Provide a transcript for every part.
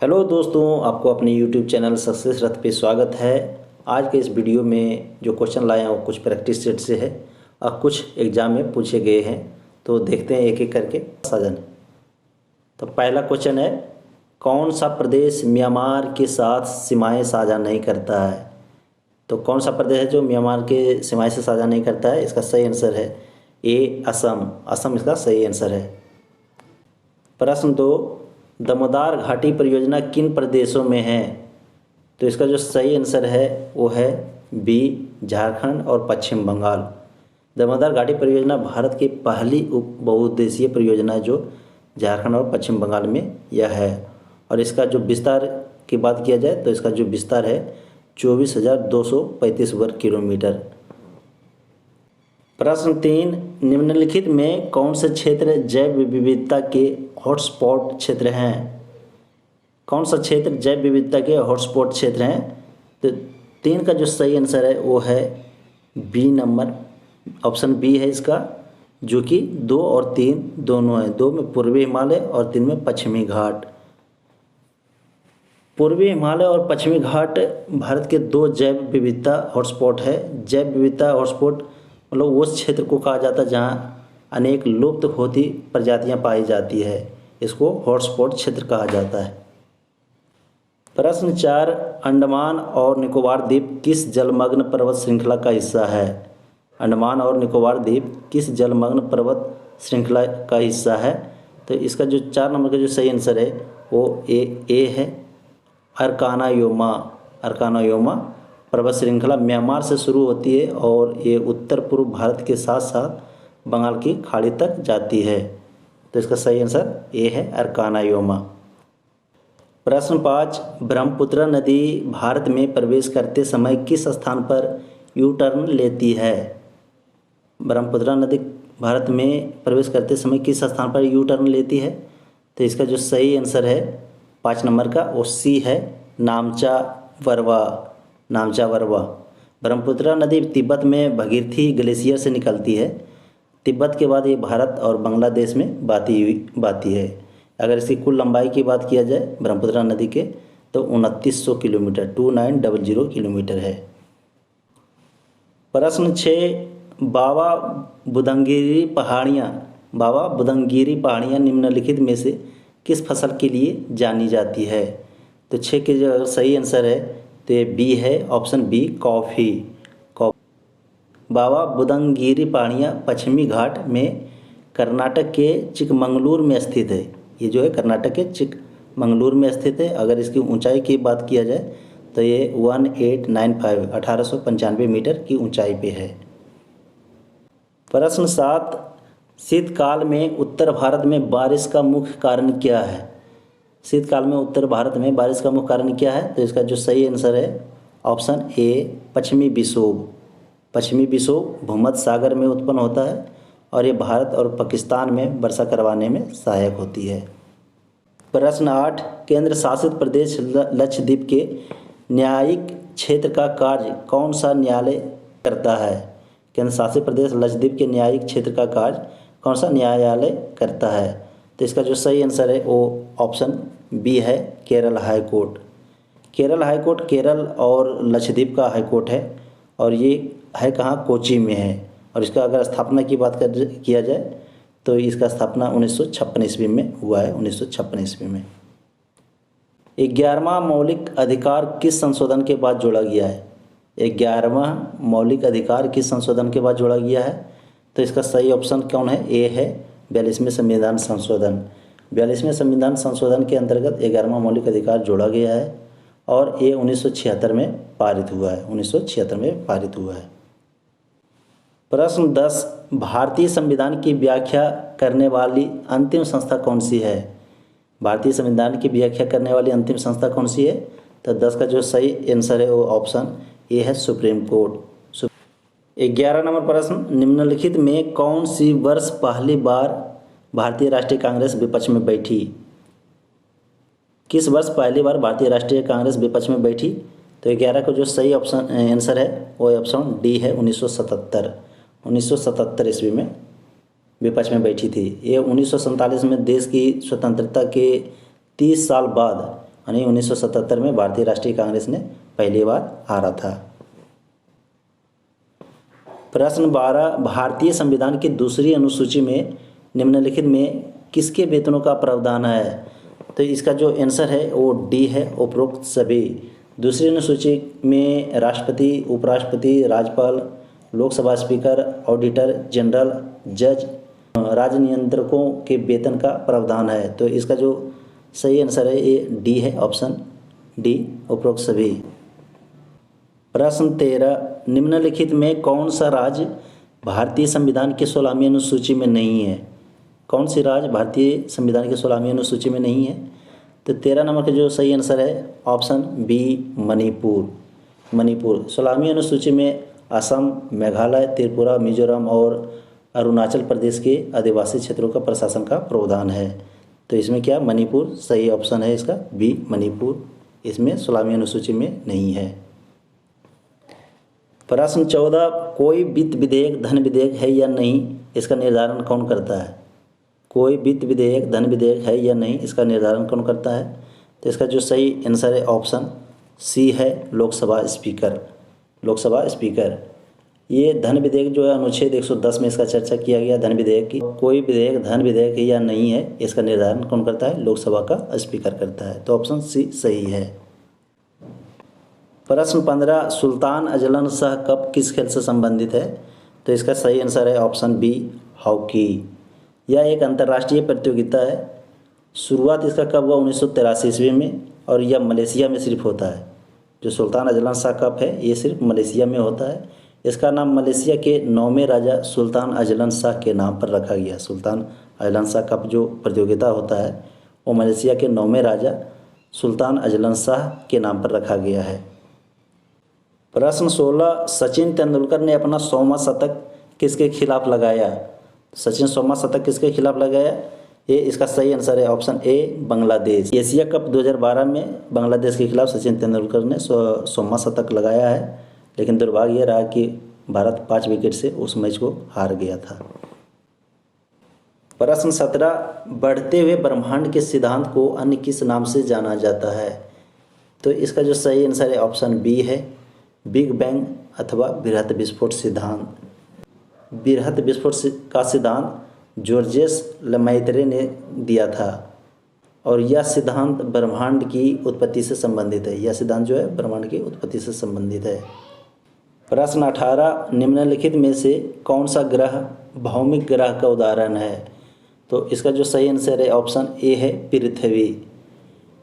Hello दोस्तों, आपको अपने YouTube चैनल सक्सेस रथ पे स्वागत है। आज के इस वीडियो में जो क्वेश्चन लाए हैं वो कुछ प्रैक्टिस सेट से है और कुछ एग्जाम में पूछे गए हैं। तो देखते हैं एक एक करके साजन। तो पहला क्वेश्चन है, कौन सा प्रदेश म्यांमार के साथ सीमाएं साझा नहीं करता है? तो कौन सा प्रदेश है जो म्यांमार के सीमाएं से साझा नहीं करता है? इसका सही आंसर है ए असम। असम इसका सही आंसर है। प्रश्न 2, दमोदार घाटी परियोजना किन प्रदेशों में है? तो इसका जो सही आंसर है वो है बी झारखंड और पश्चिम बंगाल। दमोदार घाटी परियोजना भारत की पहली बहुउद्देशीय परियोजना है जो झारखंड और पश्चिम बंगाल में यह है। और इसका जो विस्तार की बात किया जाए तो इसका जो विस्तार है 24,235 वर्ग किलोमीटर। प्रश्न 3, निम्नलिखित में कौन से क्षेत्र जैव विविधता के हॉटस्पॉट क्षेत्र हैं? कौन सा क्षेत्र जैव विविधता के हॉटस्पॉट क्षेत्र हैं? तो 3 का जो सही आंसर है वो है बी नंबर, ऑप्शन बी है इसका, जो कि 2 और 3 दोनों है। 2 में पूर्वी हिमालय और 3 में पश्चिमी घाट। पूर्वी हिमालय और पश्चिमी घाट भारत के 2 जैव विविधता हॉटस्पॉट है। जैव विविधता हॉटस्पॉट मतलब उस क्षेत्र को कहा जाता है जहाँ अनेक लुप्त होती प्रजातियां पाई जाती है, इसको हॉटस्पॉट क्षेत्र कहा जाता है। प्रश्न 4, अंडमान और निकोबार द्वीप किस जलमग्न पर्वत श्रृंखला का हिस्सा है? अंडमान और निकोबार द्वीप किस जलमग्न पर्वत श्रृंखला का हिस्सा है? तो इसका जो 4 नंबर का जो सही आंसर है वो ए है, अर्कानायोमा। अर्कानायोमा पर्वत श्रृंखला म्यांमार से शुरू होती है और ये उत्तर पूर्व भारत के साथ साथ बंगाल की खाड़ी तक जाती है। तो इसका सही आंसर ए है, अर्कानायोमा। प्रश्न 5, ब्रह्मपुत्र नदी भारत में प्रवेश करते समय किस स्थान पर यू टर्न लेती है? ब्रह्मपुत्र नदी भारत में प्रवेश करते समय किस स्थान पर यू टर्न लेती है? तो इसका जो सही आंसर है 5 नंबर का वो सी है, नामचा वरवा। नामचा वरवा। ब्रह्मपुत्र नदी तिब्बत में भगीरथी ग्लेशियर से निकलती है। तिब्बत के बाद ये भारत और बांग्लादेश में बहती है। अगर इसकी कुल लंबाई की बात किया जाए ब्रह्मपुत्र नदी के तो 2900 किलोमीटर 2900 किलोमीटर है। प्रश्न 6, बाबा बुदंगिरी पहाड़ियाँ निम्नलिखित में से किस फसल के लिए जानी जाती है? तो 6 के जो सही आंसर है तो ये बी है, ऑप्शन बी, कॉफ़ी। बाबा बुदंगिरी पहाड़ियाँ पश्चिमी घाट में कर्नाटक के चिकमंगलूर में स्थित है। ये जो है कर्नाटक के चिकमंगलूर में स्थित है। अगर इसकी ऊंचाई की बात किया जाए तो ये 1895 मीटर की ऊंचाई पे है। प्रश्न 7, शीतकाल में उत्तर भारत में बारिश का मुख्य कारण क्या है? शीतकाल में उत्तर भारत में बारिश का मुख्य कारण क्या है? तो इसका जो सही आंसर है ऑप्शन ए, पश्चिमी विक्षोभ। पश्चिमी विक्षोभ भूमध्य सागर में उत्पन्न होता है और ये भारत और पाकिस्तान में वर्षा करवाने में सहायक होती है। प्रश्न 8, केंद्र शासित प्रदेश लक्षद्वीप के न्यायिक क्षेत्र का कार्य कौन सा न्यायालय करता है? केंद्र शासित प्रदेश लक्षद्वीप के न्यायिक क्षेत्र का कार्य कौन सा न्यायालय करता है? तो इसका जो सही आंसर है वो ऑप्शन बी है, Kerala high court. Kerala high court Kerala और लक्षद्वीप का हाई कोर्ट है और ये है कहाँ? कोची में है। और इसका अगर स्थापना की बात किया जाए तो इसका स्थापना 1956 ईस्वी में हुआ है। 1956 ईस्वी में। 11वां मौलिक अधिकार किस संशोधन के बाद जोड़ा गया है? 11वां मौलिक अधिकार किस संशोधन के बाद जोड़ा गया है? तो इसका सही ऑप्शन कौन है? ए है, 42वें संविधान संशोधन। 42वें संविधान संशोधन के अंतर्गत 11वां मौलिक अधिकार जोड़ा गया है और ये 1976 में पारित हुआ है। 1976 में पारित हुआ है। प्रश्न 10, भारतीय संविधान की व्याख्या करने वाली अंतिम संस्था कौन सी है? भारतीय संविधान की व्याख्या करने वाली अंतिम संस्था कौन सी है? तो 10 का जो सही आंसर है वो ऑप्शन ए है, सुप्रीम कोर्ट। 11 नंबर प्रश्न, निम्नलिखित में कौन सी वर्ष पहली बार भारतीय राष्ट्रीय कांग्रेस विपक्ष में बैठी? किस वर्ष पहली बार भारतीय राष्ट्रीय कांग्रेस विपक्ष में बैठी? तो 11 का जो सही ऑप्शन आंसर है वो ऑप्शन डी है, 1977। 1977 ईस्वी में विपक्ष में बैठी थी। ये 1947 में देश की स्वतंत्रता के 30 साल बाद यानी 1977 में भारतीय राष्ट्रीय कांग्रेस ने पहली बार हारा था। प्रश्न 12, भारतीय संविधान की दूसरी अनुसूची में निम्नलिखित में किसके वेतनों का प्रावधान है? तो इसका जो आंसर है वो डी है, उपरोक्त सभी। दूसरी अनुसूची में राष्ट्रपति, उपराष्ट्रपति, राज्यपाल, लोकसभा स्पीकर, ऑडिटर जनरल, जज, राजनियंत्रकों के वेतन का प्रावधान है। तो इसका जो सही आंसर है ये डी है, ऑप्शन डी, उपरोक्त सभी। प्रश्न 13, निम्नलिखित में कौन सा राज्य भारतीय संविधान की 16वीं अनुसूची में नहीं है? कौन सी राज्य भारतीय संविधान की 16वीं अनुसूची में नहीं है? तो 13 नंबर का जो सही आंसर है ऑप्शन बी, मणिपुर। मणिपुर 16वीं अनुसूची में असम, मेघालय, त्रिपुरा, मिजोरम और अरुणाचल प्रदेश के आदिवासी क्षेत्रों का प्रशासन का प्रावधान है। तो इसमें क्या, मणिपुर सही ऑप्शन है इसका बी, मणिपुर इसमें 16वीं अनुसूची में नहीं है। प्रश्न 14, कोई वित्त विधेयक धन विधेयक है या नहीं, इसका निर्धारण कौन करता है? कोई वित्त विधेयक धन विधेयक है या नहीं, इसका निर्धारण कौन करता है? तो इसका जो सही आंसर है ऑप्शन सी है, लोकसभा स्पीकर। लोकसभा स्पीकर। ये धन विधेयक जो है अनुच्छेद 110 में इसका चर्चा किया गया। धन विधेयक की कोई विधेयक धन विधेयक है या नहीं है, इसका निर्धारण कौन करता है? लोकसभा का स्पीकर करता है। तो ऑप्शन सी सही है। प्रश्न 15, सुल्तान अजलन शाह कप किस खेल से संबंधित है? तो इसका सही आंसर है ऑप्शन बी, हॉकी। यह एक अंतर्राष्ट्रीय प्रतियोगिता है। शुरुआत इसका कब हुआ? 1983 ईस्वी में, और यह मलेशिया में सिर्फ होता है। जो सुल्तान अजलन शाह कप है ये सिर्फ मलेशिया में होता है। इसका नाम मलेशिया के 9वें राजा सुल्तान अजलन शाह के नाम पर रखा गया। सुल्तान अजलन शाह कप जो प्रतियोगिता होता है वो मलेशिया के 9वें राजा सुल्तान अजलन शाह के नाम पर रखा गया है। प्रश्न 16, सचिन तेंदुलकर ने अपना 100वां शतक किसके खिलाफ लगाया? सचिन 100वां शतक किसके खिलाफ लगाया? ये इसका सही आंसर है option A, Bangladesh. Asia cup 2012 में बांग्लादेश के खिलाफ सचिन तेंदुलकर ने 100वां शतक लगाया है, लेकिन दुर्भाग्य रहा कि भारत 5 विकेट से उस मैच को हार गया था। प्रश्न 17, बढ़ते हुए ब्रह्मांड के सिद्धांत को अन्य किस नाम से जाना जाता है? तो इसका जो सही आंसर है ऑप्शन बी है, बिग बैंग अथवा बृहत विस्फोट सिद्धांत। बृहत विस्फोट का सिद्धांत जॉर्जेस लेमैत्रे ने दिया था, और यह सिद्धांत ब्रह्मांड की उत्पत्ति से संबंधित है। यह सिद्धांत जो है ब्रह्मांड की उत्पत्ति से संबंधित है। प्रश्न 18, निम्नलिखित में से कौन सा ग्रह भौमिक ग्रह का उदाहरण है? तो इसका जो सही आंसर है ऑप्शन ए है, पृथ्वी।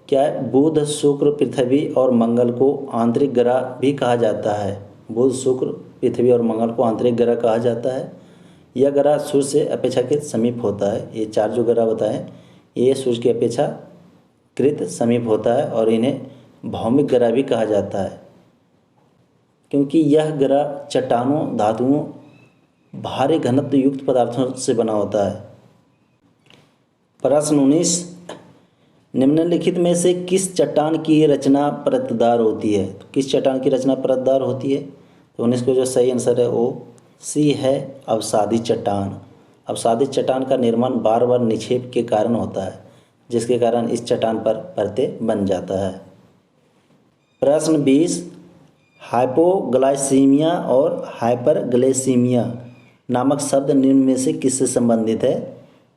क्या है? बुध, शुक्र, पृथ्वी और मंगल को आंतरिक ग्रह भी कहा जाता है। बुध, शुक्र, पृथ्वी और मंगल को आंतरिक ग्रह कहा जाता है। यह ग्रह सूर्य से अपेक्षाकृत समीप होता है। ये 4 जो ग्रह बताएं ये सूर्य की अपेक्षाकृत समीप होता है, और इन्हें भौमिक ग्रह भी कहा जाता है, क्योंकि यह ग्रह चट्टानों, धातुओं, भारी घनत्व युक्त पदार्थों से बना होता है। प्रश्न 19, निम्नलिखित में से किस चट्टान की रचना परतदार होती है? तो किस चट्टान की रचना परतदार होती है? तो 19 को जो सही आंसर है वो सी है, अवसादी चट्टान। अवसादी चट्टान का निर्माण बार बार निक्षेप के कारण होता है, जिसके कारण इस चट्टान पर परतें बन जाता है। प्रश्न 20, हाइपोग्लाइसीमिया और हाइपरग्लाइसीमिया नामक शब्द निम्न में से किससे संबंधित है?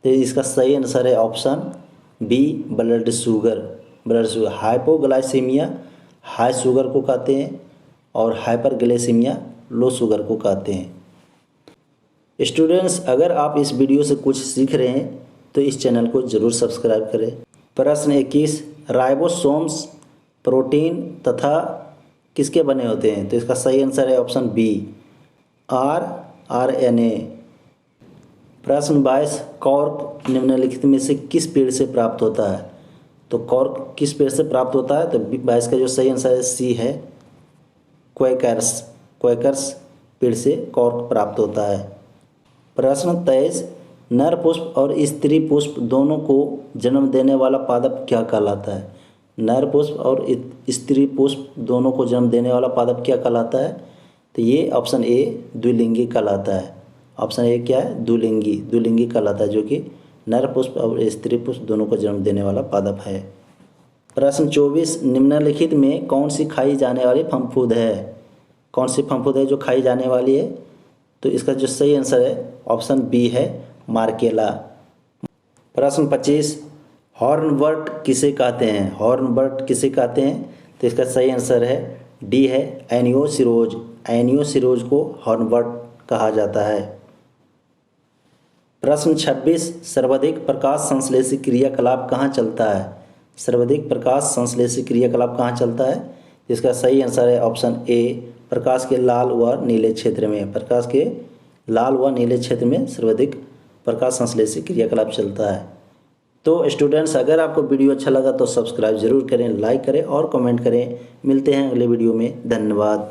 तो इसका सही आंसर है option B, blood sugar. Blood sugar. Hypoglycaemia high sugar को कहते हैं, और हाइपरग्लाइसीमिया लो शुगर को कहते हैं। स्टूडेंट्स, अगर आप इस वीडियो से कुछ सीख रहे हैं तो इस चैनल को ज़रूर सब्सक्राइब करें। प्रश्न 21, राइबोसोम्स प्रोटीन तथा किसके बने होते हैं? तो इसका सही आंसर है ऑप्शन बी, आरएनए। प्रश्न 22, कॉर्क निम्नलिखित में से किस पेड़ से प्राप्त होता है? तो कॉर्क किस पेड़ से प्राप्त होता है? तो 22 का जो सही आंसर है सी है, क्वेकर्स। क्वेकर्स पेड़ से कॉर्क प्राप्त होता है। प्रश्न 23, नर पुष्प और स्त्री पुष्प दोनों को जन्म देने वाला पादप क्या कहलाता है? नर पुष्प और स्त्री पुष्प दोनों को जन्म देने वाला पादप क्या कहलाता है? तो ये ऑप्शन ए, द्विलिंगी कहलाता है। ऑप्शन ए क्या है? द्विलिंगी। द्विलिंगी कहलाता है, जो कि नर पुष्प और स्त्री पुष्प दोनों को जन्म देने वाला पादप है। प्रश्न 24, निम्नलिखित में कौन सी खाई जाने वाली फफूंद है? कौन सी फफूंद है जो खाई जाने वाली है? तो इसका जो सही आंसर है ऑप्शन बी है मार्केला। प्रश्न 25, हॉर्नबर्ट किसे कहते हैं? हॉर्नबर्ट किसे कहते हैं? तो इसका सही आंसर है डी है एनियोसिरोज। एनियोसिरोज को हॉर्नबर्ट कहा जाता है। प्रश्न 26, सर्वाधिक प्रकाश संश्लेषी क्रियाकलाप कहाँ चलता है? सर्वाधिक प्रकाश संश्लेषी क्रियाकलाप कहाँ चलता है? इसका सही आंसर है ऑप्शन ए, प्रकाश के लाल व नीले क्षेत्र में। प्रकाश के लाल व नीले क्षेत्र में सर्वाधिक प्रकाश संश्लेषी क्रियाकलाप चलता है। तो स्टूडेंट्स, अगर आपको वीडियो अच्छा लगा तो सब्सक्राइब जरूर करें, लाइक करें और कमेंट करें। मिलते हैं अगले वीडियो में। धन्यवाद।